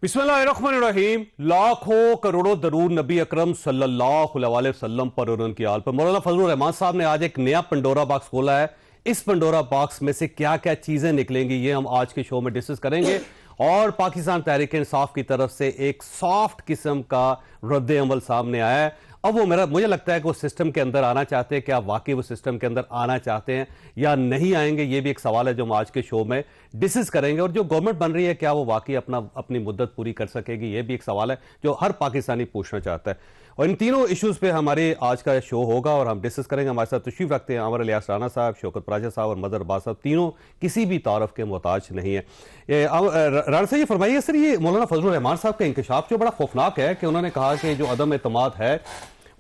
बिस्मिल्लाहिर्रहमानिर्रहीम। लाखों करोड़ों दरूद नबी अकरम सल्लल्लाहु अलैहि वसल्लम पर और उनकी आल पर। मौलाना फजलुर रहमान साहब ने आज एक नया पंडोरा बॉक्स खोला है। इस पंडोरा बॉक्स में से क्या क्या चीजें निकलेंगी ये हम आज के शो में डिस्कस करेंगे और पाकिस्तान तहरीक इंसाफ की तरफ से एक सॉफ्ट किस्म का रद्द अमल सामने आया है। अब वो मुझे लगता है कि वो सिस्टम के अंदर आना चाहते हैं। क्या वाकई वो सिस्टम के अंदर आना चाहते हैं या नहीं आएंगे, ये भी एक सवाल है जो हम आज के शो में डिस्कस करेंगे। और जो गवर्नमेंट बन रही है क्या वो वाकई अपनी मुद्दत पूरी कर सकेगी, ये भी एक सवाल है जो हर पाकिस्तानी पूछना चाहता है। और इन तीनों इश्यूज पे हमारे आज का शो होगा और हम डिस्कस करेंगे। हमारे साथ तशरीफ रखते हैं अमर इलियास राना साहब, शौकत प्राजा साहब और मदर अब्बास साहब। तीनों किसी भी तारफ के मोहताज नहीं है। राना साहब ये फरमाइए सर, ये मौलाना फजलुर रहमान साहब का इंकशाफ जो बड़ा खौफनाक है कि उन्होंने कहा कि जो अदम एतमाद है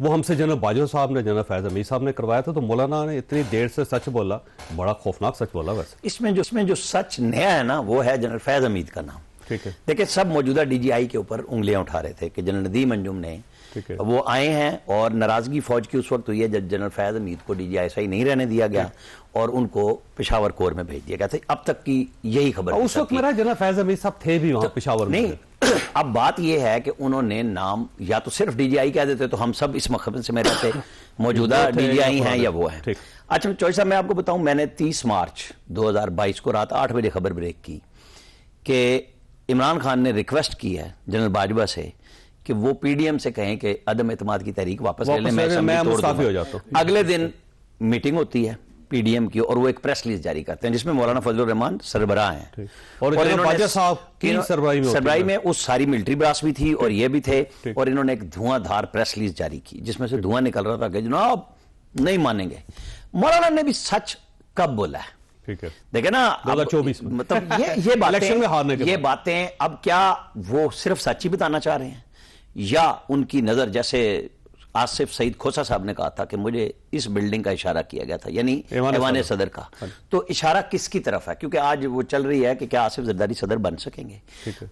वो हमसे जनरल बाजवा साहब ने, जनरल फैज अमीर साहब ने करवाया था। तो मौलाना ने इतनी देर से सच बोला, बड़ा खौफनाक सच बोला। वैसे इसमें जो सच नया है ना वो है जनरल फैज अमीद का नाम। ठीक है, देखिए सब मौजूदा डीजीआई के ऊपर उंगलियां उठा रहे थे कि जनरल नदीम अंजुम ने वो आए हैं और नाराजगी फौज की उस वक्त हुई है जब जनरल फैज अमीद को डीजीआई सही नहीं रहने दिया गया और उनको पेशावर कोर में भेज दिया गया था। अब तक की यही खबर। उस वक्त मेरा जनरल फैज अमीद साहब थे भी वहां पेशावर में। नहीं, अब बात यह है कि उन्होंने नाम या तो सिर्फ डीजीआई कह देते तो हम सब इस मखबन से में रहते मौजूदा डीजीआई हैं या वो हैं। अच्छा चौधरी साहब मैं आपको बताऊं, मैंने 30 मार्च 2022 को रात 8 बजे खबर ब्रेक की कि इमरान खान ने रिक्वेस्ट की है जनरल बाजवा से कि वो पीडीएम से कहें कि अदम एतमाद की तहरीक वापस ले लें, मैं मुस्ताफी हो जाता हूं। अगले दिन मीटिंग होती है पीडीएम की और वो एक प्रेस रिलीज जारी करते हैं जिसमें मौलाना फजलुर रहमान सरबराह हैं और सरबराही में उस सारी मिलिट्री ब्रास भी थी और ये भी थे और इन्होंने एक धुआंधार प्रेस रिलीज जारी की जिसमें से धुआं निकल रहा था कि जनाब नहीं मानेंगे। मौलाना ने भी सच कब बोला है, ठीक है देखे ना 2024 मतलब ये बातें अब क्या वो सिर्फ सच ही बताना चाह रहे हैं या उनकी नजर, जैसे आसिफ सईद खोसा साहब ने कहा था कि मुझे इस बिल्डिंग का इशारा किया गया था यानी ऐवान सदर का, तो इशारा किसकी तरफ है? क्योंकि आज वो चल रही है कि क्या आसिफ जरदारी सदर बन सकेंगे।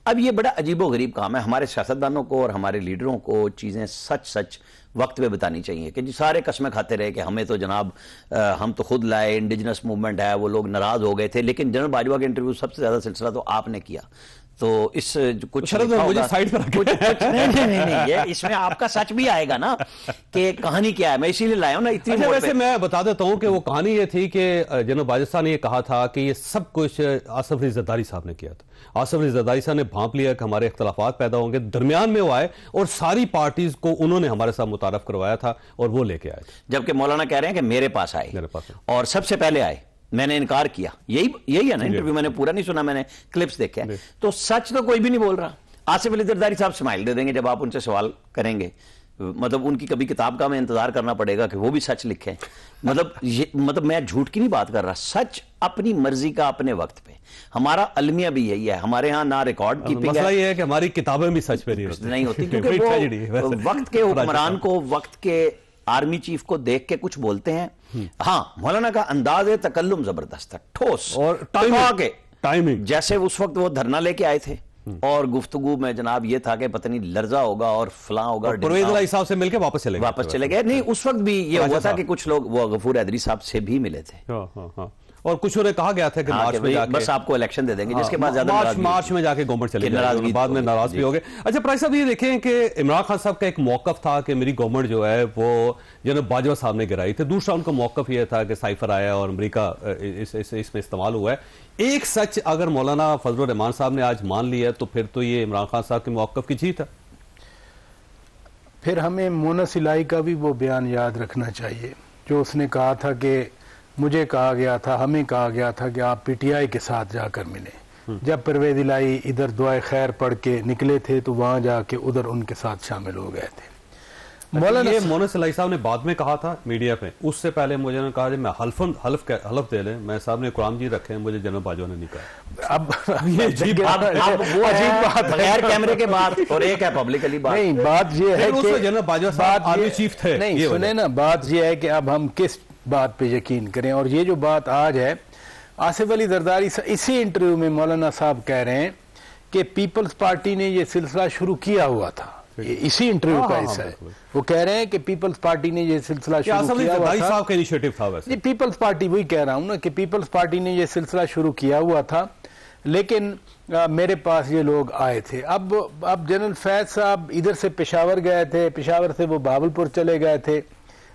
अब ये बड़ा अजीबो गरीब काम है। हमारे सियासतदानों को और हमारे लीडरों को चीजें सच वक्त पे बतानी चाहिए कि जी सारे कसमें खाते रहे कि हमें तो जनाब हम तो खुद लाए, इंडिजिनस मूवमेंट है, वो लोग नाराज हो गए थे। लेकिन जनरल बाजवा के इंटरव्यू सबसे ज्यादा सिलसिला तो आपने किया, तो इस कुछ मुझे साइड पर कुछ नहीं, ये इसमें आपका सच भी आएगा ना कि कहानी क्या है। मैं इसीलिए लाया हूं ना इतनी। अच्छा, वैसे मैं बता देता हूं कि वो कहानी ये थी कि जनरल बाजवा ने ये कहा था कि ये सब कुछ आसिफ अली जरदारी साहब ने किया था। आसिफ अली जरदारी साहब ने भांप लिया कि हमारे इख्तलाफात पैदा होंगे, दरमियान में वो आए और सारी पार्टीज को उन्होंने हमारे साथ मुतारफ करवाया था और वो लेके आए थे। जबकि मौलाना कह रहे हैं कि मेरे पास आए और सबसे पहले आए, मैंने इनकार किया। यही है ना इंटरव्यू, मैंने पूरा नहीं सुना, मैंने क्लिप्स देखे हैं। तो सच तो कोई भी नहीं बोल रहा। आसिफ अली जरदारी साहब स्माइल दे देंगे जब आप उनसे सवाल करेंगे, मतलब उनकी कभी किताब का हमें इंतजार करना पड़ेगा कि वो भी सच लिखे। मतलब मैं झूठ की नहीं बात कर रहा, सच अपनी मर्जी का अपने वक्त पे। हमारा अलमिया भी यही है, हमारे यहाँ ना रिकॉर्ड कीपिंग है। ये है कि हमारी किताबें भी सच पे नहीं होती क्योंकि वो वक्त के हुक्मरान को, वक्त के आर्मी चीफ को देख के कुछ बोलते हैं। हाँ, मौलाना का अंदाज है तकल्लुम जबरदस्त है, ठोस और टाइमिंग। जैसे उस वक्त वो धरना लेके आए थे और गुफ्तगू में जनाब ये था कि पता नहीं लर्जा होगा और फलां होगा, परवेज साहब से मिलकर वापस चले गए। नहीं, उस वक्त भी ये हुआ था कि कुछ लोग वो गफूर हैदरी साहब से भी मिले थे और कुछ ने कहा गया था कि मार्च में जाके बस आपको इलेक्शन दे देंगे, जिसके बाद ज्यादा मार्च में जाके गवर्नमेंट चली गई, बाद में नाराज भी हो गए। अच्छा प्राइस साहब ये देखें कि इमरान खान साहब का एक मौकफ था कि मेरी गवर्नमेंट जो है वो जनरल बाजवा साहब ने गिराई थी। दूसरा उनका मौकफ ये था कि साइफर आया और अमेरिका इसमें इस्तेमाल हुआ है। एक सच अगर मौलाना फजलुर रहमान साहब ने आज मान लिया तो फिर तो ये इमरान खान साहब के मौकफ की जीत है। फिर हमें मोनस इलाही का भी वो बयान याद रखना चाहिए जो उसने कहा था कि मुझे कहा गया था, हमें कहा गया था कि आप पीटीआई के साथ जाकर मिले। जब परवेज इलाही इधर दुआए खैर पढ़ के निकले थे तो वहां जाके उधर उनके साथ शामिल हो गए थे। मौलाना ये मोनस इलाही साहब ने बाद में कहा था मीडिया पे, उससे पहले मुझे ने कहा मैं हल्फ दे लें, मैं साहब ने कुरान जी रखे हैं, मुझे जनरल बाजवा ने नहीं कहा। अब ये अजीब बात बगैर कैमरे के बात और एक है पब्लिकली बात। नहीं, बात ये है कि जनरल बाजवा साहब आर्मी चीफ थे। नहीं सुने ना, बात ये है कि अब हम किस बात पे यकीन करें। और ये जो बात आज है, आसिफ अली जरदारी इसी इंटरव्यू में मौलाना साहब कह रहे हैं कि पीपल्स पार्टी ने ये सिलसिला शुरू किया हुआ था। इसी इंटरव्यू का हिस्सा है। वो कह रहे हैं कि पीपल्स पार्टी ने ये सिलसिला शुरू किया हुआ था। साहब का इनिशिएटिव था वैसे। पीपल्स पार्टी, वही कह रहा हूं ना कि पीपल्स पार्टी ने ये सिलसिला शुरू किया हुआ था। लेकिन मेरे पास ये लोग आए थे। अब जनरल फैज साहब इधर से पेशावर गए थे, पेशावर से वो बावलपुर चले गए थे।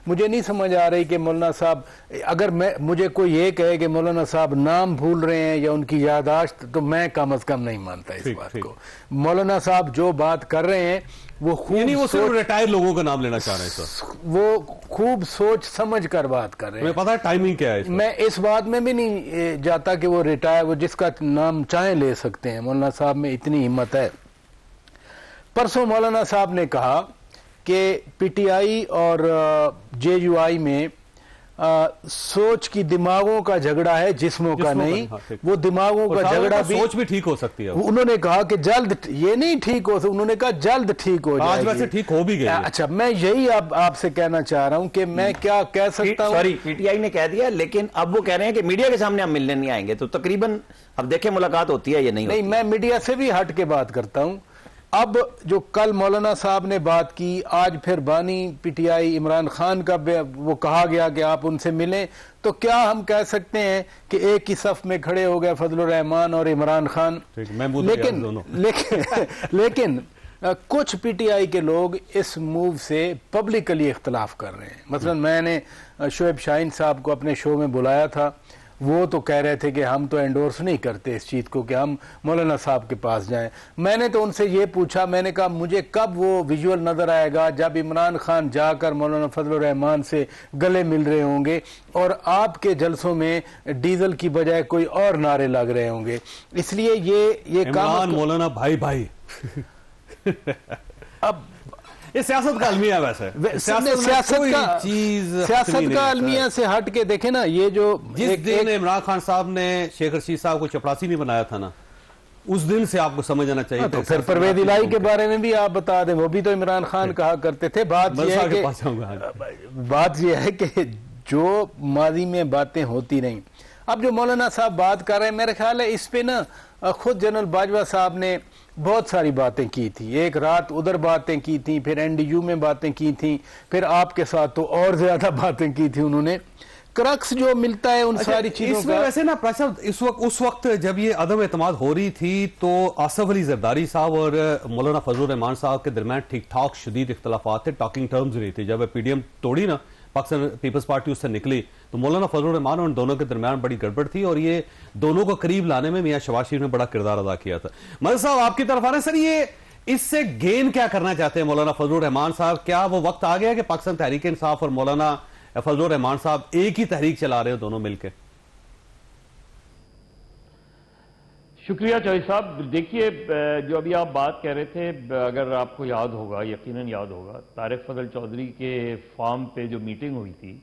मुझे नहीं समझ आ रही कि मौलाना साहब, अगर मुझे कोई ये कहे कि मौलाना साहब नाम भूल रहे हैं या उनकी याददाश्त, तो मैं कम अज कम नहीं मानता इस बात को। मौलाना साहब जो बात कर रहे हैं वो वो सिर्फ रिटायर्ड लोगों का नाम लेना चाह रहे हैं सर, वो खूब सोच समझ कर बात कर रहे हैं। पता है टाइमिंग क्या है? मैं इस बात में भी नहीं जाता कि वो रिटायर, वो जिसका नाम चाहे ले सकते हैं। मौलाना साहब में इतनी हिम्मत है। परसों मौलाना साहब ने कहा कि पीटीआई और जेयूआई में सोच की दिमागों का झगड़ा है, जिस्मों का नहीं। वो दिमागों का झगड़ा भी, सोच भी ठीक हो सकती है। उन्होंने कहा कि जल्द, ये नहीं ठीक हो, उन्होंने कहा जल्द ठीक हो जाएगी। आज वैसे ठीक हो भी गई। अच्छा, मैं यही आपसे कहना चाह रहा हूं कि मैं क्या कह सकता हूं। सॉरी, पीटीआई ने कह दिया, लेकिन अब वो कह रहे हैं कि मीडिया के सामने हम मिलने नहीं आएंगे। तो तकरीबन अब देखें मुलाकात होती है या नहीं। मैं मीडिया से भी हट के बात करता हूं। अब जो कल मौलाना साहब ने बात की, आज फिर बानी पीटीआई इमरान खान का वो कहा गया कि आप उनसे मिलें, तो क्या हम कह सकते हैं कि एक ही सफ में खड़े हो गए फजलुर रहमान और इमरान खान? लेकिन कुछ पीटीआई के लोग इस मूव से पब्लिकली इख्तलाफ कर रहे हैं। मसलन मैंने शोएब शाहीन साहब को अपने शो में बुलाया था, वो तो कह रहे थे कि हम तो एंडोर्स नहीं करते इस चीज़ को कि हम मौलाना साहब के पास जाएं। मैंने तो उनसे ये पूछा, मैंने कहा मुझे कब वो विजुअल नज़र आएगा जब इमरान खान जाकर मौलाना फजलुर रहमान से गले मिल रहे होंगे और आपके जलसों में डीजल की बजाय कोई और नारे लग रहे होंगे। इसलिए ये काम मौलाना भाई भाई अब ये सियासत का अलमिया है। वैसे सियासत का अलमिया से हट के देखे ना, ये जो जिस दिन इमरान खान साहब ने शेख रशीद साहब को चपरासी नहीं बनाया था ना, उस दिन से आपको समझ आना चाहिए। तो फिर परवेज इलाही के बारे में भी आप बता दें, वो भी तो इमरान खान कहा करते थे। बात यह है कि जो माजी में बातें होती रहीं, अब जो मौलाना साहब बात कर रहे हैं, मेरे ख्याल है इस पे ना खुद जनरल बाजवा साहब ने बहुत सारी बातें की थी। एक रात उधर बातें की थी, फिर एनडीयू में बातें की थी, फिर आपके साथ तो और ज्यादा बातें की थी उन्होंने। क्रक्स जो मिलता है उन सारी चीजों का। वैसे ना उस वक्त जब ये अदम एतमाद हो रही थी, तो आसफ अली जरदारी साहब और मौलाना फजलुर रहमान साहब के दरमियान ठीक ठाक शदीद इख्तलाफात थे, टॉकिंग टर्म्स रही थी। जब पीडीएम तोड़ी ना, पाकिस्तान पीपल्स पार्टी उससे निकली, तो मौलाना फजलुर रहमान और उन दोनों के दरमियान बड़ी गड़बड़ थी और ये दोनों को करीब लाने में मियां शहबाज शरीफ ने बड़ा किरदार अदा किया था। मलिक साहब आपकी तरफ आ रहे हैं सर, ये इससे गेन क्या करना चाहते हैं मौलाना फजलुर रहमान साहब? क्या वो वक्त आ गया कि पाकिस्तान तहरीक इंसाफ और मौलाना फजलुर रहमान साहब एक ही तहरीक चला रहे हो दोनों मिलकर? शुक्रिया चौधरी साहब। देखिए, जो अभी आप बात कह रहे थे, अगर आपको याद होगा, यकीनन याद होगा, तारिक फजल चौधरी के फार्म पे जो मीटिंग हुई थी,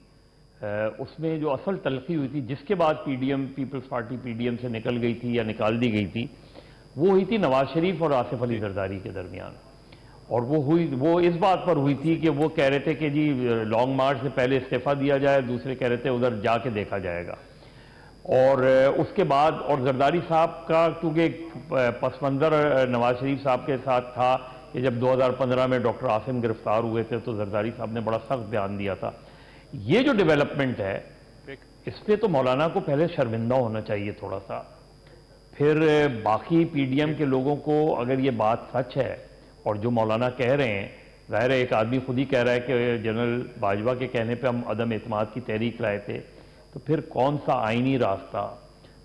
उसमें जो असल तलखी हुई थी, जिसके बाद पीडीएम पीपल्स पार्टी पीडीएम से निकल गई थी या निकाल दी गई थी, वो हुई थी नवाज शरीफ और आसिफ अली जरदारी के दरमियान। और वो इस बात पर हुई थी कि वो कह रहे थे कि जी लॉन्ग मार्च से पहले इस्तीफा दिया जाए, दूसरे कह रहे थे उधर जाके देखा जाएगा। और उसके बाद और जरदारी साहब का क्योंकि पस मंज़र नवाज शरीफ साहब के साथ था कि जब 2015 में डॉक्टर आसिम गिरफ्तार हुए थे, तो जरदारी साहब ने बड़ा सख्त बयान दिया था। ये जो डेवलपमेंट है, इस पर तो मौलाना को पहले शर्मिंदा होना चाहिए थोड़ा सा। फिर बाकी पीडीएम के लोगों को अगर ये बात सच है और जो मौलाना कह रहे हैं, ज़ाहिर है एक आदमी खुद ही कह रहा है कि जनरल बाजवा के कहने पे हम अदम एतमाद की तहरीक लाए थे, तो फिर कौन सा आईनी रास्ता,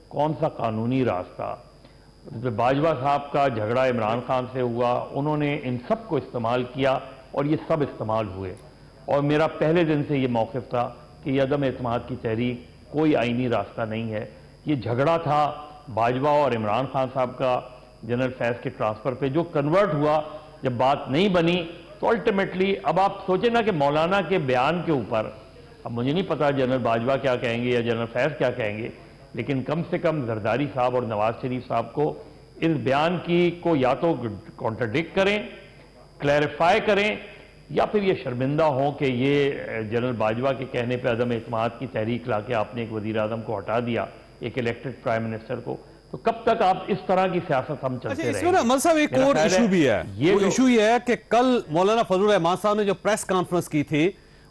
कौन सा कानूनी रास्ता? बाजवा साहब का झगड़ा इमरान खान से हुआ, उन्होंने इन सब को इस्तेमाल किया और ये सब इस्तेमाल हुए। और मेरा पहले दिन से ये मौक़िफ़ था कि ये अदम एतमाद की तहरीक कोई आईनी रास्ता नहीं है। ये झगड़ा था बाजवा और इमरान खान साहब का जनरल फैज़ के ट्रांसफ़र पे, जो कन्वर्ट हुआ। जब बात नहीं बनी तो अल्टीमेटली अब आप सोचें ना कि मौलाना के बयान के ऊपर, अब मुझे नहीं पता जनरल बाजवा क्या कहेंगे या जनरल फैज़ क्या कहेंगे, लेकिन कम से कम जरदारी साहब और नवाज शरीफ साहब को इस बयान को या तो कॉन्ट्रडिक्ट करें, क्लैरिफाई करें, या फिर ये शर्मिंदा हो कि ये जनरल बाजवा के कहने पे अदम एतमाद की तहरीक ला के आपने एक वज़ीर आज़म को हटा दिया, एक इलेक्टेड प्राइम मिनिस्टर को। तो कब तक आप इस तरह की सियासत हम चलते रहेंगे? इसमें ना मल साहब एक और इशू भी है। ये इशू ये है कि कल मौलाना फजलुर रहमान साहब ने जो प्रेस कॉन्फ्रेंस की थी,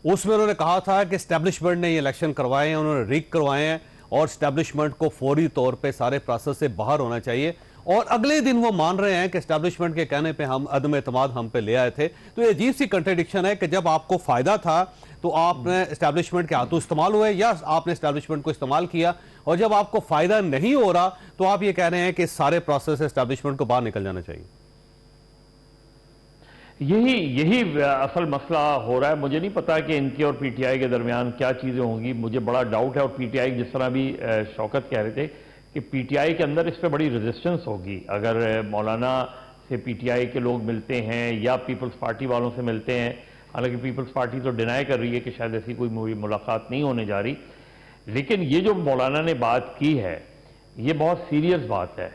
उसमें उन्होंने कहा था कि एस्टेब्लिशमेंट ने ये इलेक्शन करवाए हैं, उन्होंने रिग करवाए हैं और एस्टैब्लिशमेंट को फौरी तौर पे सारे प्रोसेस से बाहर होना चाहिए, और अगले दिन वो मान रहे हैं कि एस्टैब्लिशमेंट के कहने पे हम अदम एतमाद हम पे ले आए थे। तो ये अजीब सी कंट्रडिक्शन है कि जब आपको फायदा था तो आपने एस्टैब्लिशमेंट के हाथों इस्तेमाल हुए या आपने एस्टैब्लिशमेंट को इस्तेमाल किया, और जब आपको फायदा नहीं हो रहा तो आप ये कह रहे हैं कि सारे प्रोसेस एस्टैब्लिशमेंट को बाहर निकल जाना चाहिए। यही असल मसला हो रहा है। मुझे नहीं पता कि इनके और पीटीआई के दरमियान क्या चीजें होंगी, मुझे बड़ा डाउट है। और पीटीआई जिस तरह भी शौकत कह रहे थे कि पीटीआई के अंदर इस पर बड़ी रेजिस्टेंस होगी अगर मौलाना से पीटीआई के लोग मिलते हैं या पीपल्स पार्टी वालों से मिलते हैं। हालांकि पीपल्स पार्टी तो डिनाई कर रही है कि शायद ऐसी कोई मुलाकात नहीं होने जा रही, लेकिन ये जो मौलाना ने बात की है ये बहुत सीरियस बात है,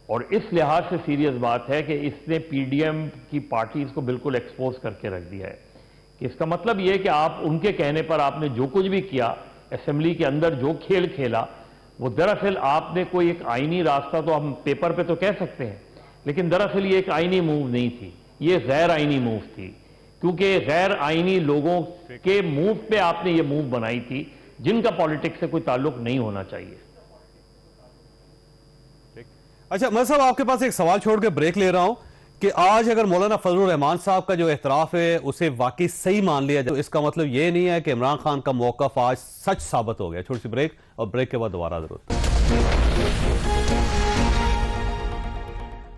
और इस लिहाज से सीरियस बात है कि इसने पीडीएम की पार्टीज को बिल्कुल एक्सपोज करके रख दिया है। कि इसका मतलब यह है कि आप उनके कहने पर आपने जो कुछ भी किया, असेंबली के अंदर जो खेल खेला, वो दरअसल आपने कोई एक आईनी रास्ता तो हम पेपर पे तो कह सकते हैं, लेकिन दरअसल ये एक आईनी मूव नहीं थी, ये गैर आईनी मूव थी। क्योंकि गैर आईनी लोगों के मूव पे आपने ये मूव बनाई थी जिनका पॉलिटिक्स से कोई ताल्लुक नहीं होना चाहिए। अच्छा मैं साहब आपके पास एक सवाल छोड़ के ब्रेक ले रहा हूं कि आज अगर मौलाना फजलुर रहमान साहब का जो एतराफ है उसे वाकई सही मान लिया जाए, तो इसका मतलब यह नहीं है कि इमरान खान का मौकफ आज सच साबित हो गया। छोटी सी ब्रेक, और ब्रेक के बाद दोबारा जरूर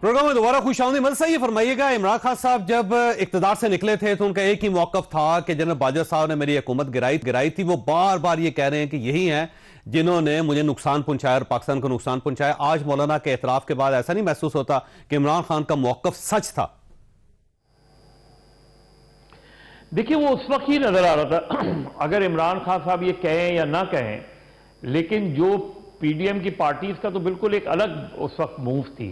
प्रोग्राम में दोबारा खुश आमदीद। मतलब सही फरमाइएगा, इमरान खान साहब जब इक्तदार से निकले थे तो उनका एक ही मौकफ था कि जनरल बाजवा साहब ने मेरी हुकूमत गिराई थी। वो बार बार ये कह रहे हैं कि यही हैं जिन्होंने मुझे नुकसान पहुंचाया और पाकिस्तान को नुकसान पहुंचाया। आज मौलाना के एतराफ के बाद ऐसा नहीं महसूस होता कि इमरान खान का मौकफ सच था? देखिए वो उस वक्त ही नजर आ रहा था अगर इमरान खान साहब ये कहें या ना कहें, लेकिन जो पीडीएम की पार्टीज का तो बिल्कुल एक अलग उस वक्त मूव थी।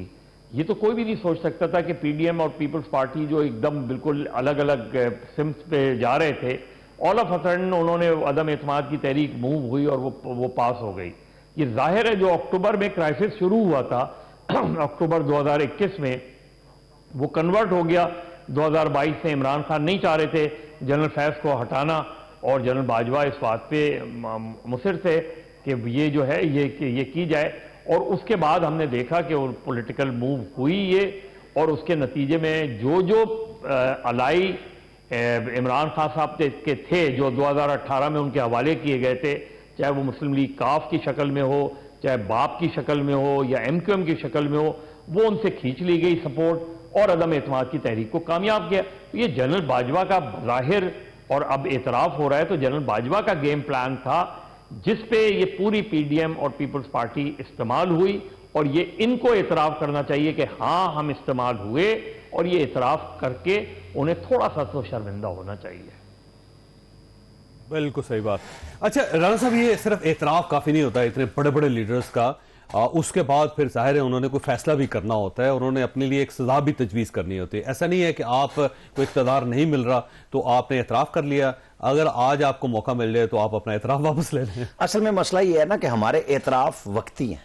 ये तो कोई भी नहीं सोच सकता था कि पीडीएम और पीपल्स पार्टी जो एकदम बिल्कुल अलग अलग सिम्स पे जा रहे थे, ऑल ऑफ अ सडन उन्होंने अदम एतमाद की तहरीक मूव हुई और वो पास हो गई। ये जाहिर है जो अक्टूबर में क्राइसिस शुरू हुआ था अक्टूबर 2021 में, वो कन्वर्ट हो गया 2022 में। इमरान खान नहीं चाह रहे थे जनरल फैज को हटाना, और जनरल बाजवा इस बात पे मुसिर थे कि ये जो है ये की जाए। और उसके बाद हमने देखा कि वो पॉलिटिकल मूव हुई ये, और उसके नतीजे में जो अलाई इमरान खान साहब के थे जो 2018 में उनके हवाले किए गए थे, चाहे वो मुस्लिम लीग काफ की शक्ल में हो, चाहे बाप की शक्ल में हो या एमक्यूएम की शक्ल में हो, वो उनसे खींच ली गई सपोर्ट और अदम एतमाद की तहरीक को कामयाब किया। तो ये जनरल बाजवा का जाहिर और अब एतराफ हो रहा है, तो जनरल बाजवा का गेम प्लान था जिस पे ये पूरी पीडीएम और पीपल्स पार्टी इस्तेमाल हुई, और ये इनको एतराफ करना चाहिए कि हाँ हम इस्तेमाल हुए, और ये एतराफ करके उन्हें थोड़ा सा तो शर्मिंदा होना चाहिए। बिल्कुल सही बात। अच्छा राणा साहब, ये सिर्फ एतराफ काफी नहीं होता है इतने बड़े बड़े लीडर्स का, उसके बाद फिर जाहिर है उन्होंने कोई फैसला भी करना होता है, उन्होंने अपने लिए एक सजा भी तजवीज़ करनी होती है। ऐसा नहीं है कि आप कोई इक़्तिदार नहीं मिल रहा तो आपने एतराफ़ कर लिया, अगर आज आपको मौका मिल जाए तो आप अपना एतराफ़ वापस ले लें। असल में मसला ये है ना कि हमारे एतराफ़ वक्ती हैं।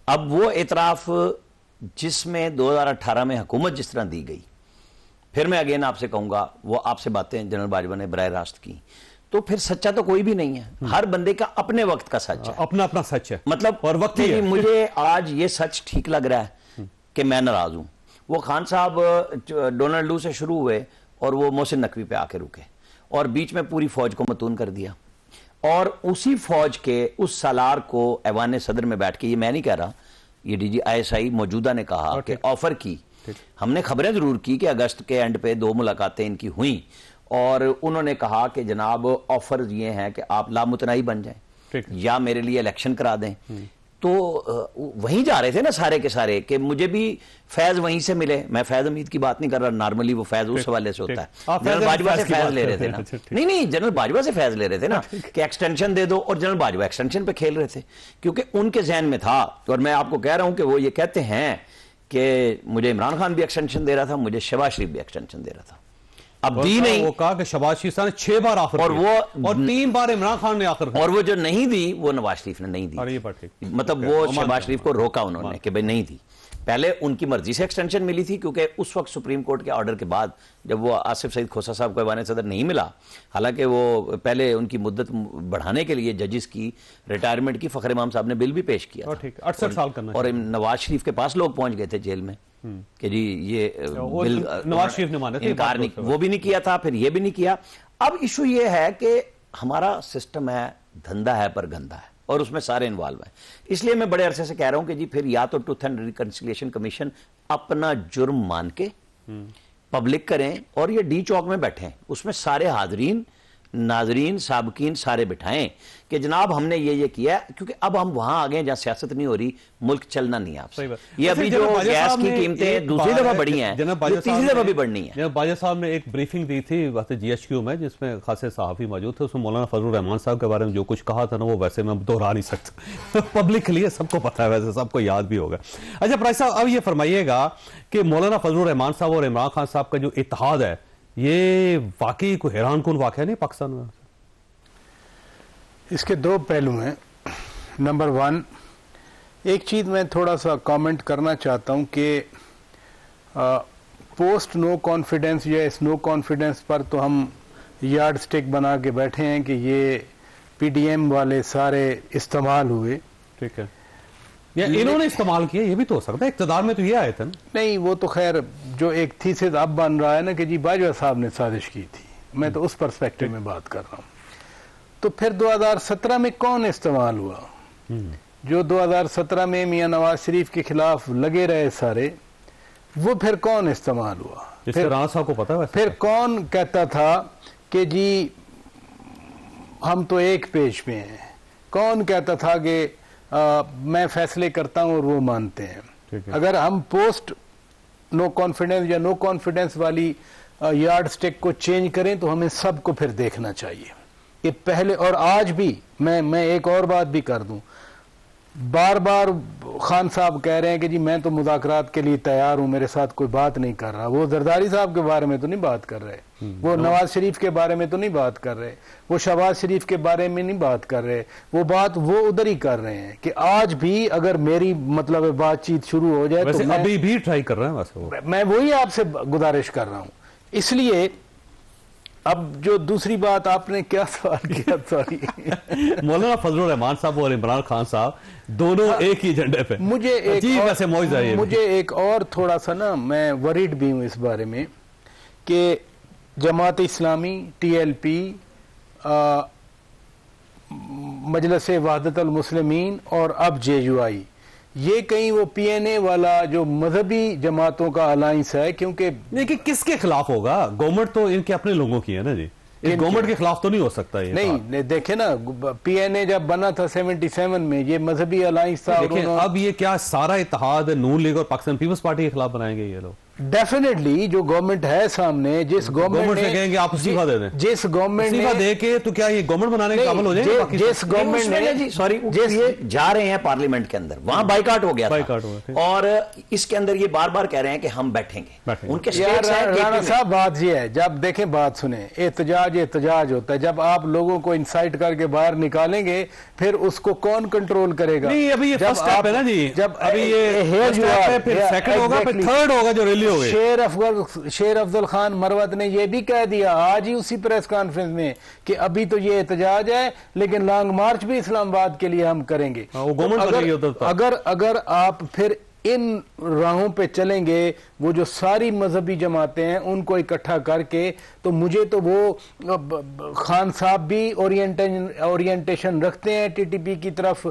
अब वो एतराफ़ जिसमें 2018 में हुकूमत जिस तरह दी गई, फिर मैं अगेन आपसे कहूँगा, वो आपसे बातें जनरल बाजवा ने बराह रास्त की, तो फिर सच्चा तो कोई भी नहीं है। हर बंदे का अपने वक्त का सच है, अपना अपना सच है, मतलब और वक्त ही है। मुझे आज ये सच ठीक लग रहा है कि मैं नाराज हूं। वो खान साहब डोनाल्ड लू से शुरू हुए और वो मोहसिन नकवी पे आके रुके, और बीच में पूरी फौज को मतून कर दिया, और उसी फौज के उस सालार को ऐवान सदर में बैठ के, ये मैं नहीं कह रहा, ये डीजी ISI मौजूदा ने कहा कि ऑफर की, हमने खबरें जरूर की कि अगस्त के एंड पे 2 मुलाकातें इनकी हुई, और उन्होंने कहा कि जनाब ऑफर ये हैं कि आप लामुतनाई बन जाएं या मेरे लिए इलेक्शन करा दें। तो वहीं जा रहे थे ना सारे के सारे, कि मुझे भी फैज वहीं से मिले। मैं फैज हमीद की बात नहीं कर रहा, नॉर्मली वो फैज उस हवाले से होता है। जनरल बाजवा से फैज ले रहे थे ना, नहीं जनरल बाजवा से फैज ले रहे थे ना कि एक्सटेंशन दे दो, और जनरल बाजवा एक्सटेंशन पे खेल रहे थे, क्योंकि उनके जहन में था। और मैं आपको कह रहा हूं कि वो ये कहते हैं कि मुझे इमरान खान भी एक्सटेंशन दे रहा था, मुझे शहबाज शरीफ भी एक्सटेंशन दे रहा था। अब दी नहीं, वो कहा कि शहबाज शरीफ ने 6 बार ऑफर और वो 3 बार इमरान खान ने आकर, और वो जो नहीं दी वो नवाज शरीफ ने नहीं दी। ये मतलब वो शहबाज शरीफ को रोका उन्होंने कि भाई नहीं दी। पहले उनकी मर्जी से एक्सटेंशन मिली थी, क्योंकि उस वक्त सुप्रीम कोर्ट के ऑर्डर के बाद जब वो आसिफ सईद खोसा साहब को ऐवान सदर नहीं मिला, हालांकि वो पहले उनकी मुद्दत बढ़ाने के लिए जजेस की रिटायरमेंट की फ़खर इमाम साहब ने बिल भी पेश किया था, 68 साल करना, और नवाज शरीफ के पास लोग पहुंच गए थे जेल में कि जी ये बिल नवाज शरीफ ने माना था, इनकार नहीं, वो भी नहीं किया था, फिर ये भी नहीं किया। अब इशू ये है कि हमारा सिस्टम है, धंधा है पर गंदा है, और उसमें सारे इन्वॉल्व हैं। इसलिए मैं बड़े अरसे से कह रहा हूं कि जी फिर या तो ट्रूथ एंड रिकंसिलिएशन कमीशन अपना जुर्म मान के पब्लिक करें और ये डी चौक में बैठें, उसमें सारे हाजरीन, नाजरीन, साबकीन सारे बिठाएं कि जनाब हमने ये किया, क्योंकि अब हम वहां आ गए जहां सियासत नहीं हो रही, मुल्क चलना नहीं है आपसे। ये अभी जो गैस की कीमतें दूसरी दफा बढ़ी हैं, तीसरी दफा भी बढ़नी है। जनाब बाजा साहब ने एक ब्रीफिंग दी थी वक्त GHQ में, जिसमें खासे सहाफी मौजूद थे, उसमें मौलाना फजलुर रहमान साहब के बारे में जो कुछ कहा था ना, वो वैसे मैं दोहरा नहीं सकता पब्लिक के लिए सबको पता है, वैसे सबको याद भी होगा। अच्छा प्राइस साहब, अब ये फरमाइएगा कि मौलाना फजलुर रहमान साहब और इमरान खान साहब का जो इत्तेहाद है, ये वाकई कोई हैरान कुन वाकया नहीं पाकिस्तान में? इसके दो पहलू हैं। नंबर वन, एक चीज़ मैं थोड़ा सा कमेंट करना चाहता हूं कि पोस्ट नो कॉन्फिडेंस या इस नो कॉन्फिडेंस पर तो हम यार्ड स्टिक बना के बैठे हैं कि ये PDM वाले सारे इस्तेमाल हुए। ठीक है, या इन्होंने इस्तेमाल किया, ये भी तो हो सकता है, इक़्तिदार में तो ये आए थे ना। नहीं, वो तो खैर जो एक थीसिस अब बन रहा है ना कि जी बाजवा साहब ने साजिश की थी, मैं तो उस पर्सपेक्टिव में बात कर रहा हूँ। तो फिर 2017 में कौन इस्तेमाल हुआ? जो 2017 में मियां नवाज शरीफ के खिलाफ लगे रहे सारे, वो फिर कौन इस्तेमाल हुआ? फिर राणा साहब को पता है, फिर कौन कहता था कि जी हम तो एक पेज पे हैं? कौन कहता था कि मैं फैसले करता हूं और वो मानते हैं? अगर हम पोस्ट नो कॉन्फिडेंस या नो कॉन्फिडेंस वाली यार्ड स्टिक को चेंज करें तो हमें सबको फिर देखना चाहिए कि पहले और आज भी मैं एक और बात भी कर दूं, बार बार खान साहब कह रहे हैं कि जी मैं तो मुज़ाकरात के लिए तैयार हूं, मेरे साथ कोई बात नहीं कर रहा। वो जरदारी साहब के बारे में तो नहीं बात कर रहे, वो नवाज शरीफ के बारे में तो नहीं बात कर रहे, वो शहबाज शरीफ के बारे में नहीं बात कर रहे, वो बात वो उधर ही कर रहे हैं कि आज भी अगर मेरी मतलब बातचीत शुरू हो जाए तो अभी भी ट्राई कर रहे हैं वैसे मैं वही आपसे गुजारिश कर रहा हूं। इसलिए अब जो दूसरी बात आपने क्या सवाल किया, सॉरी मौलाना फजलुर रहमान साहब और इमरान खान साहब दोनों एक ही एजेंडे पे। मुझे एक और थोड़ा सा ना, मैं वरीड भी हूं इस बारे में कि जमात इस्लामी, TLP, मजलिस वहदत अल मुस्लिमीन और अब JUI, ये कहीं वो PNA वाला जो मजहबी जमातों का अलायंस है, क्योंकि देखिए किसके खिलाफ होगा? गवर्नमेंट तो इनके अपने लोगों की है ना जी, इस गवर्नमेंट के खिलाफ तो नहीं हो सकता ये। नहीं देखे ना, PNA जब बना था 77 में, ये मजहबी अलायंस था। अब ये क्या सारा इत्तेहाद नून लीग और पाकिस्तान पीपल्स पार्टी के खिलाफ बनाएंगे ये लोग? डेफिनेटली जो गवर्नमेंट है सामने, जिस गवर्नमेंट से कहेंगे आप इस्तीफा दे दें, जिस गवर्नमेंट इस्तीफा दे के तो क्या ये गवर्नमेंट बनाने के काबिल हो जाएंगे? जिस गवर्नमेंट ने सॉरी ये जा रहे हैं पार्लियामेंट के अंदर, वहां बाइकाट हो गया था, और इसके अंदर ये बार बार कह रहे हैं कि हम बैठेंगे। उनके राणा साहब बात ये है, जब देखें बात सुने, एहतजाज होता है, जब आप लोगों को इंसाइट करके बाहर निकालेंगे फिर उसको कौन कंट्रोल करेगा? नहीं, अभी ये फर्स्ट स्टेप है ना जी, जब अभी ये फिर सेकंड होगा, फिर थर्ड होगा जो रैली होगी। शेर अफजल खान मरवत ने यह भी कह दिया आज ही उसी प्रेस कॉन्फ्रेंस में कि अभी तो ये एहतजाज है लेकिन लॉन्ग मार्च भी इस्लामाबाद के लिए हम करेंगे। अगर आप फिर इन राहों पे चलेंगे, वो जो सारी मजहबी जमातें हैं उनको इकट्ठा करके, तो मुझे तो वो खान साहब भी ओरिएंटेशन रखते हैं TTP की तरफ,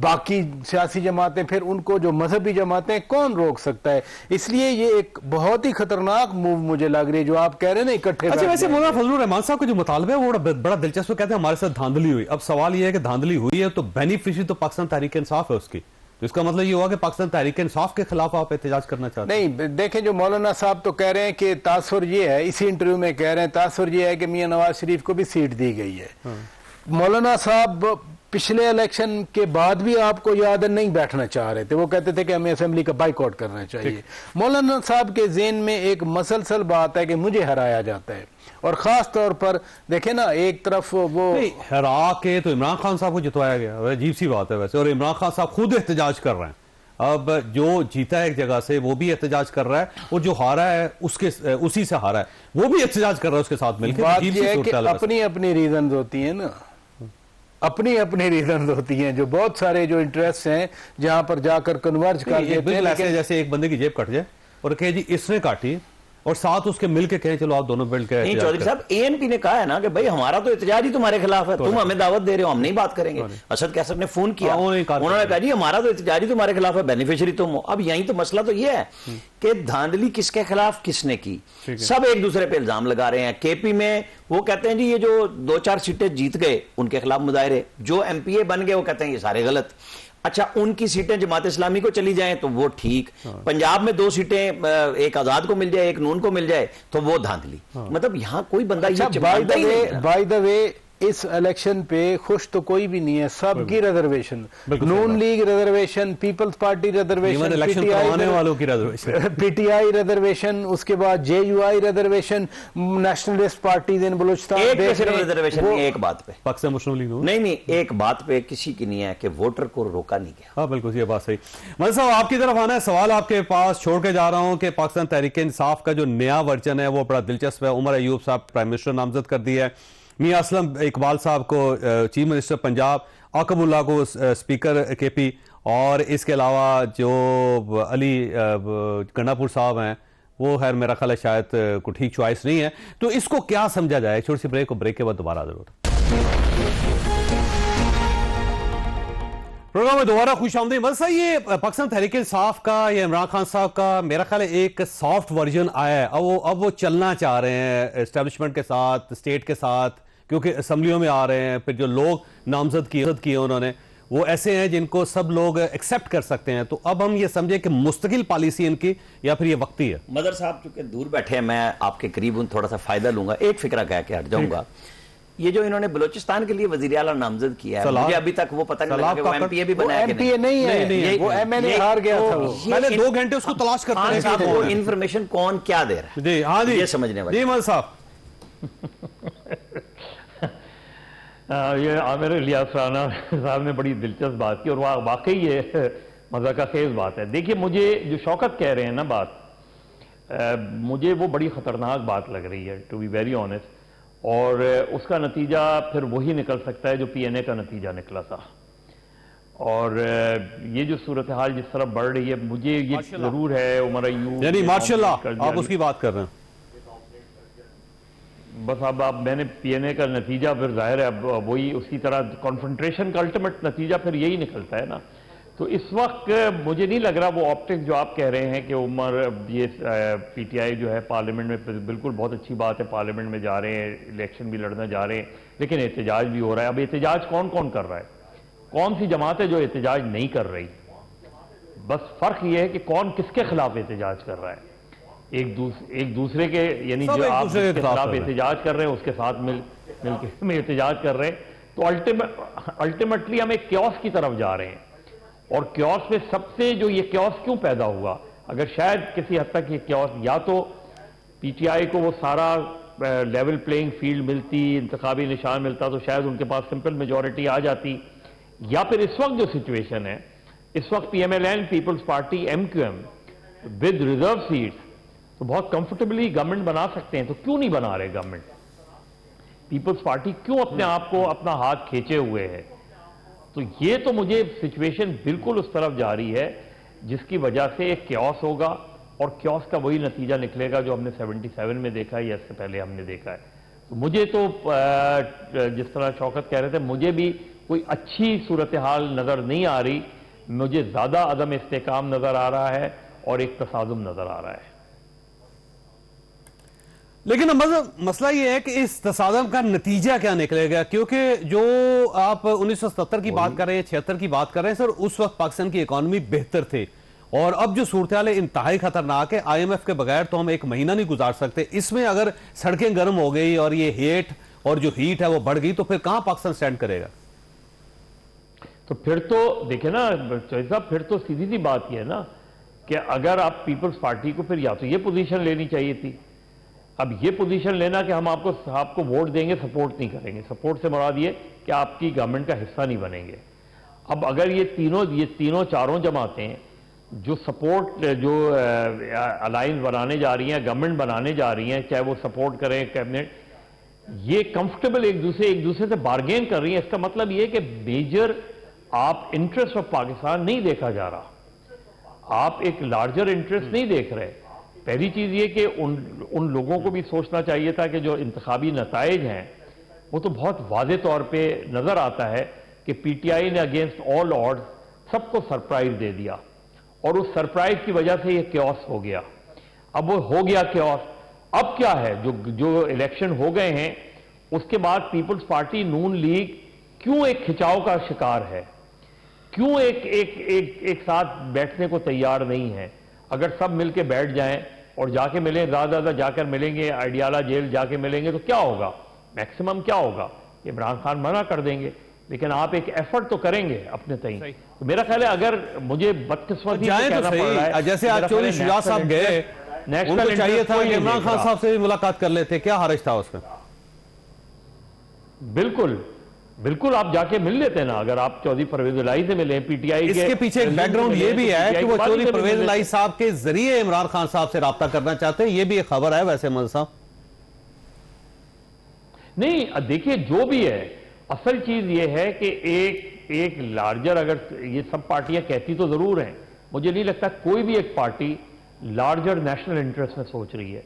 बाकी सियासी जमातें, फिर उनको जो मजहबी जमातें कौन रोक सकता है? इसलिए ये एक बहुत ही खतरनाक मूव मुझे लग रही है जो आप कह रहे हैं ना इकट्ठे। अच्छा, वैसे मौलाना फजलुर रहमान साहब का जो मुतालबा है वो बड़ा दिलचस्प, कहते हैं हमारे साथ धांधली हुई। अब सवाल यह है कि धांधली हुई है तो बेनिफिशियरी तो पाकिस्तान तहरीक इंसाफ है उसकी, तो इसका मतलब ये हुआ कि पाकिस्तान तहरीक इंसाफ के खिलाफ आप एहतजाज करना चाहते हैं? नहीं, देखें जो मौलाना साहब तो कह रहे हैं कि तासुर ये है, इसी इंटरव्यू में कह रहे हैं तासुर ये है कि मियां नवाज शरीफ को भी सीट दी गई है। मौलाना साहब पिछले इलेक्शन के बाद भी आपको याद नहीं बैठना चाह रहे थे, वो कहते थे कि हमें असेंबली का बाइकआउट करना चाहिए। मौलाना साहब के ज़हन में एक मसलसल बात है कि मुझे हराया जाता है, और खास तौर पर देखें ना, एक तरफ वो हरा के तो इमरान खान साहब को जितवाया गया, अजीब सी बात है वैसे, और इमरान खान साहब खुद एहतजाज कर रहे हैं। अब जो जीता है एक जगह से वो भी एहतजाज कर रहा है, और जो हारा है उसी से हारा है वो भी एहतजाज कर रहा है उसके साथ मिलकर। बात यह है कि अपनी अपनी रीजन होती है ना, अपनी अपनी रीजन होती हैं, जो बहुत सारे जो इंटरेस्ट हैं जहां पर जाकर कन्वर्ज कर देते हैं। जैसे एक बंदे की जेब कट जाए और कहे जी इसने काटी, और साथ उसके मिलके कहें चलो आप दोनों मिल के। नहीं चौधरी साहब, एएनपी ने कहा है ना कि भाई हमारा तो एहतजाज ही तुम्हारे खिलाफ है, तुम हमें दावत दे रहे हो, हम नहीं बात करेंगे। असद कैसर ने फोन किया, उन्होंने कहा जी हमारा तो एहतजाज ही तुम्हारे खिलाफ है, बेनिफिशियरी तुम हो। अब यही तो मसला तो ये है कि धांधली किसके खिलाफ किसने की, सब एक दूसरे पे इल्जाम लगा रहे हैं। केपी में वो कहते हैं जी ये जो 2-4 सीटें जीत गए उनके खिलाफ मुजाहरे, जो एमपीए बन गए वो कहते हैं ये सारे गलत। अच्छा, उनकी सीटें जमात इस्लामी को चली जाएं तो वो ठीक, पंजाब में 2 सीटें एक आजाद को मिल जाए, एक नून को मिल जाए तो वो धांधली। मतलब यहां कोई बंदा बाय द वे इस इलेक्शन पे खुश तो कोई भी नहीं है, सबकी reservation, Noon league reservation, peoples party reservation, PTI reservation, उसके बाद JUI reservation, nationalist party in Balochistan reservation. एक बात पे पाकिस्तान मुस्लिम लीग नहीं, एक बात पे किसी की नहीं है कि वोटर को रोका नहीं गया। हाँ बिल्कुल ये बात सही। मतलब साहब आपकी तरफ आना है, सवाल आपके पास छोड़ के जा रहा हूं कि पाकिस्तान तहरीक इंसाफ का जो नया वर्जन है वो बड़ा दिलचस्प है। उमर अयूब साहब प्राइम मिनिस्टर नामजद कर दिया है, मियां असलम इकबाल साहब को चीफ मिनिस्टर पंजाब, आकबुल्ला को स्पीकर केपी, और इसके अलावा जो अली गंडापुर साहब हैं वो खैर मेरा ख्याल है शायद कोई ठीक चॉइस नहीं है। तो इसको क्या समझा जाए? छोटी सी ब्रेक, ब्रेक के बाद दोबारा जरूर प्रोग्राम में दोबारा खुश आमदी। मतलब ये पाकिस्तान तहरीक इंसाफ का, ये इमरान खान साहब का मेरा ख्याल है एक सॉफ्ट वर्जन आया है। अब वो चलना चाह रहे हैं एस्टेब्लिशमेंट के साथ, स्टेट के साथ, क्योंकि असम्बलियों में आ रहे हैं। फिर जो लोग नामजद किए उन्होंने वो ऐसे हैं जिनको सब लोग एक्सेप्ट कर सकते हैं। तो अब हम ये समझे कि मुस्तकिल पॉलिसी इनकी या फिर ये वक्ती है। मदर साहब चूंकि दूर बैठे हैं, मैं आपके करीब हूं, थोड़ा सा फायदा लूंगा, एक फिक्रा कह के हट जाऊंगा। ये जो इन्होंने बलूचिस्तान के लिए वजीर आला नामजद किया है, मुझे अभी तक वो पता नहीं लगा कि वो एमपीए भी बनाया कि नहीं। नहीं है, वो एमएनए हार गया था। पहले 2 घंटे उसको तलाश करते रहे। वो इन्फॉर्मेशन कौन क्या दे रहा है जी, हाँ जी, ये समझने वाले। जी मल साहब ये आमिर इलियास राना साहब ने बड़ी दिलचस्प बात की, और वाकई ये मज़ा खेज बात है। देखिए, मुझे जो शौकत कह रहे हैं ना बात, मुझे वो बड़ी ख़तरनाक बात लग रही है, टू बी वेरी ऑनेस्ट। और उसका नतीजा फिर वही निकल सकता है जो पीएनए का नतीजा निकला था। और ये जो सूरत हाल जिस तरफ बढ़ रही है, मुझे ये जरूर है उमर अयूब यानी माशाल्लाह आप उसकी बात कर रहे हैं। बस अब मैंने पीएनए का नतीजा फिर जाहिर है अब वही उसी तरह कॉन्फ्रंट्रेशन का अल्टीमेट नतीजा फिर यही निकलता है ना। तो इस वक्त मुझे नहीं लग रहा वो ऑप्टिक्स जो आप कह रहे हैं कि उमर ये पीटीआई जो है पार्लियामेंट में, बिल्कुल बहुत अच्छी बात है, पार्लियामेंट में जा रहे हैं, इलेक्शन भी लड़ना जा रहे हैं, लेकिन एहतजाज भी हो रहा है। अब एहतजाज कौन कौन कर रहा है? कौन सी जमात है जो एहतजाज नहीं कर रही? बस फर्क ये है कि कौन किसके खिलाफ एहतजाज कर रहा है। एक दूसरे के, यानी जो आप जिसके खिलाफ एहतजाज कर रहे हैं उसके साथ मिलकर में एहतजाज कर रहे हैं। तो अल्टीमेटली हम एक क्योस की तरफ जा रहे हैं। और क्योस में सबसे जो ये क्योस क्यों पैदा हुआ, अगर शायद किसी हद तक ये क्योस, या तो पीटीआई को वो सारा लेवल प्लेइंग फील्ड मिलती, इंतखाबी निशान मिलता, तो शायद उनके पास सिंपल मेजॉरिटी आ जाती, या फिर इस वक्त जो सिचुएशन है, इस वक्त PMLN, Peoples Party, MQM with reserve seats तो बहुत कंफर्टेबली गवर्नमेंट बना सकते हैं। तो क्यों नहीं बना रहे गवर्नमेंट? पीपल्स पार्टी क्यों अपने आप को अपना हाथ खींचे हुए है? तो ये तो मुझे सिचुएशन बिल्कुल उस तरफ जा रही है जिसकी वजह से एक क्योस होगा, और क्योस का वही नतीजा निकलेगा जो हमने 77 में देखा है या इससे पहले हमने देखा है। तो मुझे तो जिस तरह शौकत कह रहे थे, मुझे भी कोई अच्छी सूरत हाल नजर नहीं आ रही। मुझे ज्यादा अदम इस्तेकाम नजर आ रहा है और एक तसादुम नजर आ रहा है। लेकिन मसला यह है कि इस तसादम का नतीजा क्या निकलेगा, क्योंकि जो आप 1970 की बात कर रहे हैं, 76 की बात कर रहे हैं सर, उस वक्त पाकिस्तान की इकॉनमी बेहतर थी, और अब जो सूरत हाल है इंतहाई खतरनाक है। IMF के बगैर तो हम एक महीना नहीं गुजार सकते। इसमें अगर सड़कें गर्म हो गई और ये हेट और जो हीट है वो बढ़ गई, तो फिर कहां पाकिस्तान स्टैंड करेगा? तो फिर तो देखिए ना चौधरी साहब, फिर तो सीधी सी बात यह है ना कि अगर आप पीपल्स पार्टी को फिर या तो ये पोजीशन लेनी चाहिए थी। अब ये पोजीशन लेना कि हम आपको वोट देंगे, सपोर्ट नहीं करेंगे। सपोर्ट से मुराद ये कि आपकी गवर्नमेंट का हिस्सा नहीं बनेंगे। अब अगर ये तीनों चारों जमातें जो सपोर्ट जो अलायंस बनाने जा रही हैं, गवर्नमेंट बनाने जा रही हैं, चाहे वो सपोर्ट करें कैबिनेट, ये कंफर्टेबल एक दूसरे से बार्गेन कर रही हैं। इसका मतलब ये कि मेजर आप इंटरेस्ट ऑफ पाकिस्तान नहीं देखा जा रहा, आप एक लार्जर इंटरेस्ट नहीं देख रहे। पहली चीज ये कि उन लोगों को भी सोचना चाहिए था कि जो इंतखाबी नताइज हैं वो तो बहुत वाज़े तौर पे नजर आता है कि पीटीआई ने अगेंस्ट ऑल ऑड्स सबको सरप्राइज दे दिया और उस सरप्राइज की वजह से ये क्योस हो गया। अब वो हो गया क्योस, अब क्या है, जो इलेक्शन हो गए हैं उसके बाद पीपल्स पार्टी नून लीग क्यों एक खिंचाव का शिकार है, क्यों एक साथ बैठने को तैयार नहीं है। अगर सब मिलके बैठ जाएं और जाके मिलें, ज्यादा जाकर मिलेंगे, आइडियाला जेल जाके मिलेंगे तो क्या होगा, मैक्सिमम क्या होगा, इमरान खान मना कर देंगे। लेकिन आप एक एफर्ट तो करेंगे अपने तई। तो मेरा ख्याल है अगर मुझे बदकिस्मती तो कहना पड़ रहा है, जैसे आज चौधरी शुजात साहब गए, उनको चाहिए था कि इमरान खान साहब से भी मुलाकात कर लेते, क्या हर्ज था उसमें? बिल्कुल आप जाके मिल लेते ना। अगर आप चौधरी परवेज इलाही से मिले, पीटीआई इसके पीछे एक बैकग्राउंड ये भी है कि वो चौधरी परवेज इलाही साहब के जरिए इमरान खान साहब से राब्ता करना चाहते हैं, ये भी एक खबर है वैसे मल साहब। नहीं देखिए, जो भी है, असल चीज ये है कि एक लार्जर, अगर ये सब पार्टियां कहती तो जरूर हैं, मुझे नहीं लगता कोई भी एक पार्टी लार्जर नेशनल इंटरेस्ट में सोच रही है।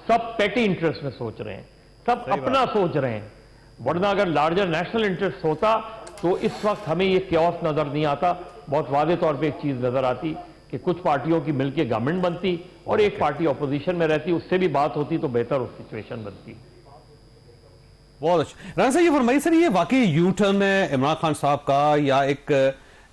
सब पेटी इंटरेस्ट में सोच रहे हैं, सब अपना सोच रहे हैं। वरना अगर लार्जर नेशनल इंटरेस्ट होता तो इस वक्त हमें ये क्योस नजर नहीं आता। बहुत वादे तौर पे एक चीज नजर आती कि कुछ पार्टियों की मिलकर गवर्नमेंट बनती और एक पार्टी ऑपोजिशन में रहती, उससे भी बात होती तो बेहतर सिचुएशन बनती। बहुत अच्छा। राना साहब ये फरमाइए सर, ये वाकई यू टर्न है इमरान खान साहब का या एक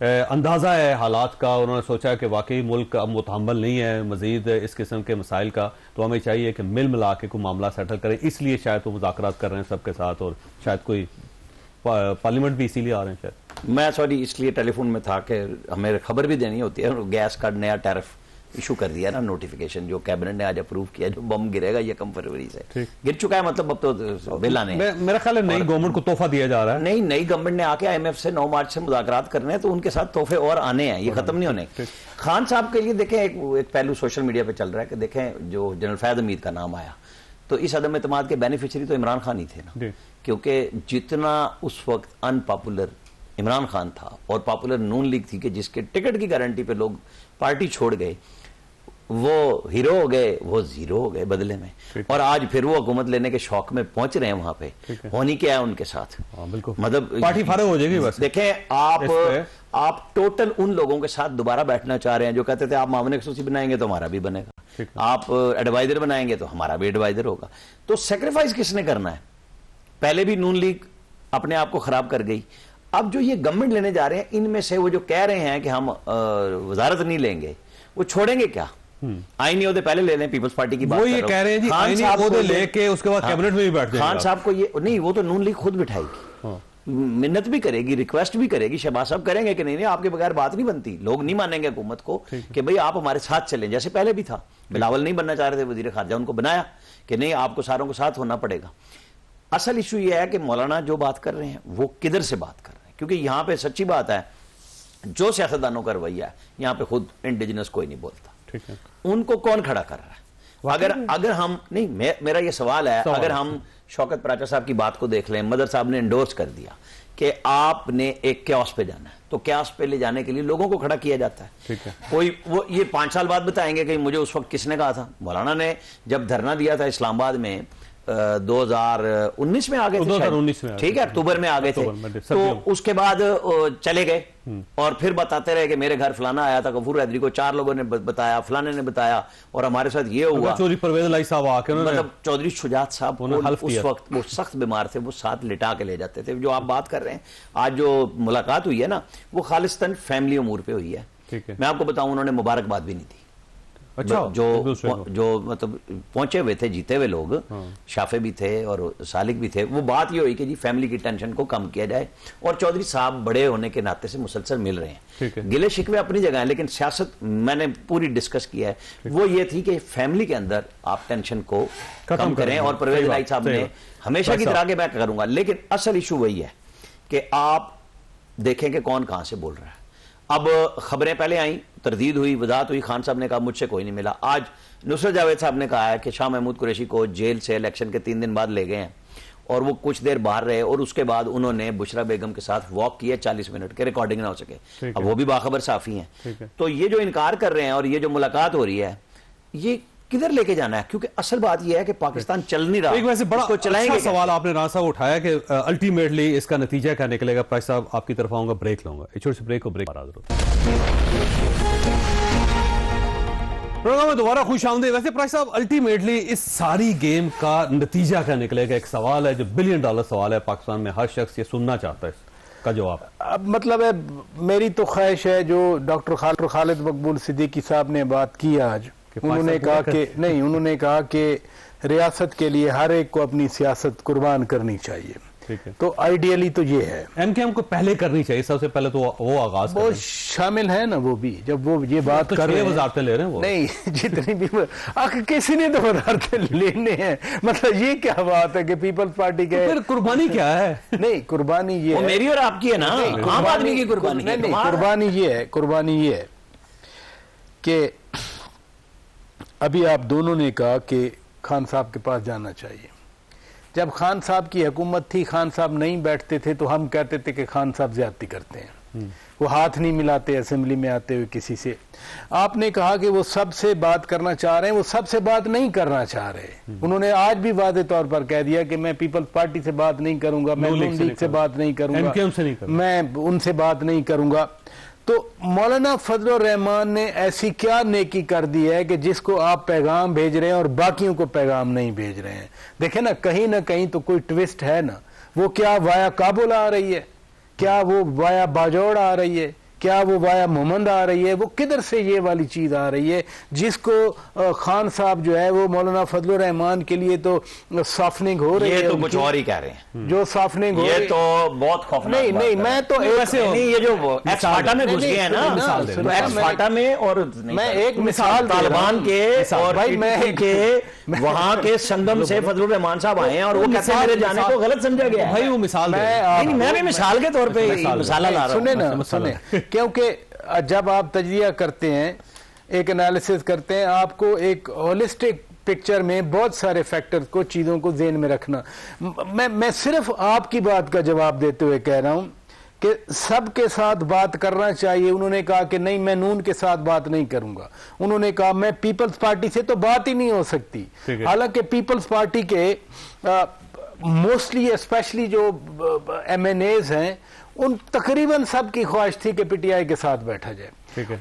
अंदाजा है हालात का? उन्होंने सोचा कि वाकई मुल्क अब मुतहम्मल नहीं है मजीद इस किस्म के मसाइल का, तो हमें चाहिए कि मिल मिला के कोई मामला सेटल करें, इसलिए शायद वो मुज़ाकरात कर रहे हैं सबके साथ, और शायद कोई पार्लियामेंट भी इसीलिए आ रहे हैं शायद। मैं सॉरी इसलिए टेलीफोन में था कि हमें खबर भी देनी होती है। गैस का नया टैरिफ इशू कर दिया ना, नोटिफिकेशन जो कैबिनेट ने आज अप्रूव किया, जो बम गिरेगा ये 1 फरवरी से गिर चुका है, मतलब अब तो बिल आने। मेरा ख्याल है नई गवर्नमेंट को तोहफा दिया जा रहा है। नहीं, नई गवर्नमेंट ने आके IMF से 9 मार्च से मुज़ाकरात करने हैं, तो उनके साथ तोहफे और आने हैं, ये खत्म नहीं होने। खान साहब के लिए देखें एक पहलू सोशल मीडिया पे चल रहा है कि देखें जो जनरल फैद हमीद का नाम आया, तो इस अदम एतमाद के बेनिफिशियरी तो इमरान खान ही थे ना, क्योंकि जितना उस वक्त अनपॉपुलर इमरान खान था और पॉपुलर नून लीग थी कि जिसके टिकट की गारंटी पे लोग पार्टी छोड़ गए, वो हीरो हो गए, वो जीरो हो गए बदले में। और आज फिर वो हुकूमत लेने के शौक में पहुंच रहे हैं वहां पे। होनी क्या है उनके साथ, मतलब पार्टी फारग हो जाएगी बस। देखें आप टोटल उन लोगों के साथ दोबारा बैठना चाह रहे हैं जो कहते थे आप मामले खसूसी बनाएंगे तो हमारा भी बनेगा, आप एडवाइजर बनाएंगे तो हमारा भी एडवाइजर होगा। तो सेक्रीफाइस किसने करना है? पहले भी नून लीग अपने आप को खराब कर गई, अब जो ये गवर्नमेंट लेने जा रहे हैं इनमें से वो जो कह रहे हैं कि हम वजारत नहीं लेंगे, वो छोड़ेंगे क्या? आईनी ओहदे पहले ले लें, पीपल्स पार्टी की बात वो ये कह रहे हैं जी आईनी ओहदे लेके उसके बाद कैबिनेट में भी बैठ जाएंगे। खान साहब को ये नहीं, वो तो नून लीग खुद बिठाएगी, मिन्नत भी करेगी, रिक्वेस्ट भी करेगी, शहबाज साहब करेंगे कि नहीं आपके बगैर बात नहीं बनती, लोग नहीं मानेंगे हुकूमत को कि भाई आप हमारे साथ चलें, जैसे पहले भी था। बिलावल नहीं बनना चाह रहे थे वजीर खारजा, उनको बनाया कि नहीं आपको सारों के साथ होना पड़ेगा। असल इशू यह है कि मौलाना जो बात कर रहे हैं वो किधर से बात कर रहे हैं, क्योंकि यहां पे सच्ची बात है जो सियासतदानों का रवैया है, यहां पे खुद इंडिजिनस कोई नहीं बोलता, उनको कौन खड़ा कर रहा है? अगर हम नहीं, मेरा ये सवाल है, अगर हम शौकत पराचा साहब की बात को देख लें, मदर साहब ने एंडोर्स कर दिया कि आपने एक क्यास पे जाना है, तो क्यास पे ले जाने के लिए लोगों को खड़ा किया जाता है। ठीक है, कोई वो ये 5 साल बाद बताएंगे कि मुझे उस वक्त किसने कहा था। मौलाना ने जब धरना दिया था इस्लामाबाद में 2019 में आ गए थे, 2019 में, ठीक है, अक्टूबर में आ गए थे, तो उसके बाद चले गए और फिर बताते रहे कि मेरे घर फलाना आया था, गफूर हैदरी को 4 लोगों ने बताया, फलाने ने बताया और हमारे साथ ये हुआ। चौधरी परवेज इलाही साहब आके मतलब चौधरी शुजात साहब उस वक्त वो सख्त बीमार थे, वो साथ लिटा के ले जाते थे। जो आप बात कर रहे हैं, आज जो मुलाकात हुई है ना, वो खालिस्तान फैमिली उमूर पे हुई है। मैं आपको बताऊं, उन्होंने मुबारकबाद भी नहीं दी। अच्छा, जो मतलब पहुंचे हुए थे, जीते हुए लोग, शाफे भी थे और सालिक भी थे, वो बात ये हुई कि जी फैमिली की टेंशन को कम किया जाए, और चौधरी साहब बड़े होने के नाते से मुसलसल मिल रहे हैं। गिले शिकवे अपनी जगह है, लेकिन सियासत मैंने पूरी डिस्कस किया है, वो ये थी कि फैमिली के अंदर आप टेंशन को कम करें, और परवेज इलाही साहब ने हमेशा की तरह के मैं करूंगा। लेकिन असल इशू वही है कि आप देखें कि कौन कहां से बोल रहा है। अब खबरें पहले आई, तरदीद हुई, वजाहत हुई, खान साहब ने कहा मुझसे कोई नहीं मिला। आज नुसरत जावेद साहब ने कहा है कि शाह महमूद कुरैशी को जेल से इलेक्शन के 3 दिन बाद ले गए हैं और वो कुछ देर बाहर रहे और उसके बाद उन्होंने बुशरा बेगम के साथ वॉक किया 40 मिनट के, रिकॉर्डिंग ना हो सके। अब वो भी बाखबर साफी हैं। तो ये जो इनकार कर रहे हैं और ये जो मुलाकात हो रही है, ये किधर लेके जाना है? क्योंकि असल बात यह है कि पाकिस्तान चल नहीं रहा। एक वैसे बड़ा अच्छा सवाल आपने राना साहब उठाया कि अल्टीमेटली इसका नतीजा क्या निकलेगा। प्राइस साहब आपकी तरफ आऊंगा, ब्रेक लूंगा, एक छोटी सी ब्रेक प्रोग्राम में दोबारा खुश आमदीद। वैसे प्राइस साहब अल्टीमेटली इस सारी गेम का नतीजा क्या निकलेगा? एक सवाल है जो $1 बिलियन सवाल है, पाकिस्तान में हर शख्स ये सुनना चाहता है इसका जवाब। अब मतलब है, मेरी तो ख्वाहिश है जो डॉक्टर खालिद मकबूल सिद्दीकी साहब ने बात की आज, उन्होंने कहा कि नहीं, उन्होंने कहा कि रियासत के लिए हर एक को अपनी सियासत कुर्बान करनी चाहिए। तो आइडियली तो ये है एमकेएम को पहले करनी चाहिए, सबसे पहले तो वो आगाज वो शामिल है ना, वो भी जब वो ये बात तो कर रहे हैं, वजारतें ले रहे हैं वो नहीं जितनी भी किसी ने तो वजारतें लेने हैं। मतलब ये क्या बात है कि पीपल्स पार्टी के फिर कुर्बानी क्या है? नहीं, कुर्बानी ये है, मेरी और आपकी है ना, आम आदमी की कुर्बानी। नहीं, कुर्बानी ये है कि अभी आप दोनों ने कहा कि खान साहब के पास जाना चाहिए। जब खान साहब की हुकूमत थी, खान साहब नहीं बैठते थे तो हम कहते थे कि खान साहब ज्यादती करते हैं, वो हाथ नहीं मिलाते असेंबली में आते हुए किसी से। आपने कहा कि वो सबसे बात करना चाह रहे हैं, वो सबसे बात नहीं करना चाह रहे। उन्होंने आज भी वादे तौर पर कह दिया कि मैं पीपल्स पार्टी से बात नहीं करूंगा, मैं नून लीग से बात नहीं करूंगा, मैं उनसे बात नहीं करूंगा। तो मौलाना फजलुर रहमान ने ऐसी क्या नेकी कर दी है कि जिसको आप पैगाम भेज रहे हैं और बाकियों को पैगाम नहीं भेज रहे हैं? देखे ना कहीं तो कोई ट्विस्ट है ना। वो क्या वाया काबुल आ रही है, क्या वो वाया बाजौड़ आ रही है, क्या वो वाया मोहम्मद आ रही है? वो किधर से ये वाली चीज आ रही है जिसको खान साहब जो है वो मौलाना फजलुर रहमान के लिए तो सॉफ्टनिंग हो रही है। ये तो कुछ और ही कह रहे हैं, जो सॉफ्टनिंग हो रही है, ये तो बहुत खौफनाक। नहीं, मैं तो ये जो एक्स फाटा में घुस गए हैं ना, एक्स फाटा में, और मैं एक मिसाल तालिबान के और भाई मैं के वहां के संगम से फजलुर रहमान साहब आए हैं और वो कहते हैं मेरे जाने को गलत समझा गया। भाई वो मिसाल मैं भी मिसाल के तौर पे मिसाला ला रहा हूं। सुने क्योंकि जब आप तजजिया करते हैं, एक एनालिसिस करते हैं, आपको एक होलिस्टिक पिक्चर में बहुत सारे फैक्टर्स को, चीजों को ज़हन में रखना। मैं सिर्फ आपकी बात का जवाब देते हुए कह रहा हूं कि सबके साथ बात करना चाहिए। उन्होंने कहा कि नहीं, मैं नून के साथ बात नहीं करूंगा। उन्होंने कहा मैं पीपल्स पार्टी से तो बात ही नहीं हो सकती। हालांकि पीपल्स पार्टी के मोस्टली स्पेशली जो MNAs हैं, उन तकरीबन सबकी ख्वाहिश थी कि पीटीआई के साथ बैठा जाए।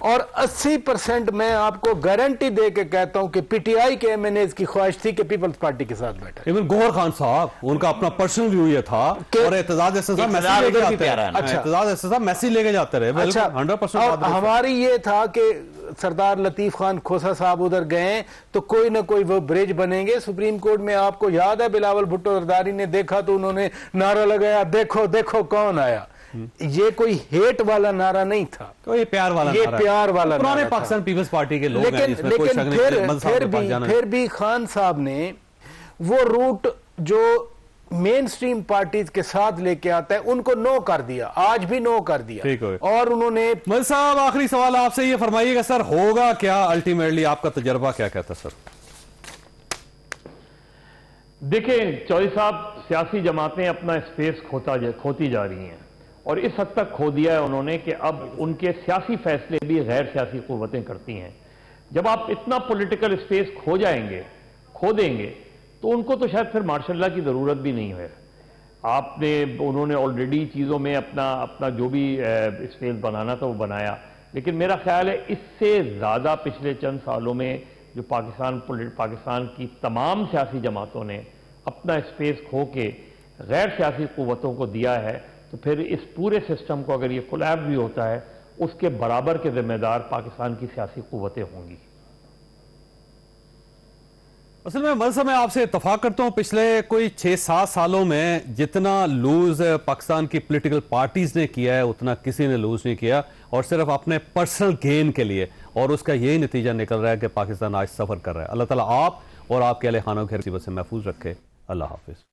और 80% मैं आपको गारंटी दे के कहता हूं कि पीटीआई के MNAs की ख्वाहिश थी कि पीपल्स पार्टी के साथ बैठा। इवन गौहर खान साहब, उनका अपना पर्सनल व्यू ये था और एतजाज साहब मैसेज लेके जाते रहे। अच्छा, एतजाज साहब मैसेज लेके जाते रहे। अच्छा, 100% हमारी ये था कि सरदार लतीफ खान खोसा साहब उधर गए तो कोई ना कोई वो ब्रिज बनेंगे। सुप्रीम कोर्ट में आपको याद है बिलावल भुट्टो जरदारी ने देखा तो उन्होंने नारा लगाया, देखो देखो कौन आया। ये कोई हेट वाला नारा नहीं था, तो ये प्यार वाला ये प्यार वाला पुराने पाकिस्तान पीपल्स पार्टी के लोग हैं, लेकिन फिर भी खान साहब ने वो रूट जो मेन स्ट्रीम पार्टीज के साथ लेके आता है उनको नो कर दिया, आज भी नो कर दिया। और उन्होंने मलिक साहब आखिरी सवाल आपसे ये फरमाइएगा सर, होगा क्या अल्टीमेटली? आपका तजर्बा क्या कहता सर? देखें चौधरी साहब, सियासी जमातें अपना स्पेस खोती जा रही हैं और इस हद तक खो दिया है उन्होंने कि अब उनके सियासी फैसले भी गैर सियासी कुव्वतें करती हैं। जब आप इतना पॉलिटिकल स्पेस खो देंगे तो उनको तो शायद फिर मार्शल लॉ की ज़रूरत भी नहीं है। उन्होंने ऑलरेडी चीज़ों में अपना जो भी स्पेस बनाना था वो बनाया, लेकिन मेरा ख्याल है इससे ज़्यादा पिछले चंद सालों में जो पाकिस्तान की तमाम सियासी जमातों ने अपना स्पेस खो के गैर सियासी कुव्वतों को दिया है, तो फिर इस पूरे सिस्टम को अगर ये कोलैप्स भी होता है उसके बराबर के जिम्मेदार पाकिस्तान की सियासी कुव्वतें होंगी। असल में मलसा मैं आपसे इत्तफाक करता हूं, पिछले कोई 6-7 सालों में जितना लूज पाकिस्तान की पॉलिटिकल पार्टीज ने किया है उतना किसी ने लूज नहीं किया, और सिर्फ अपने पर्सनल गेन के लिए, और उसका यही नतीजा निकल रहा है कि पाकिस्तान आज सफर कर रहा है। अल्लाह ताला आप और आपके अहले खानों की मुसीबत से महफूज रखे। अल्लाह हाफिज।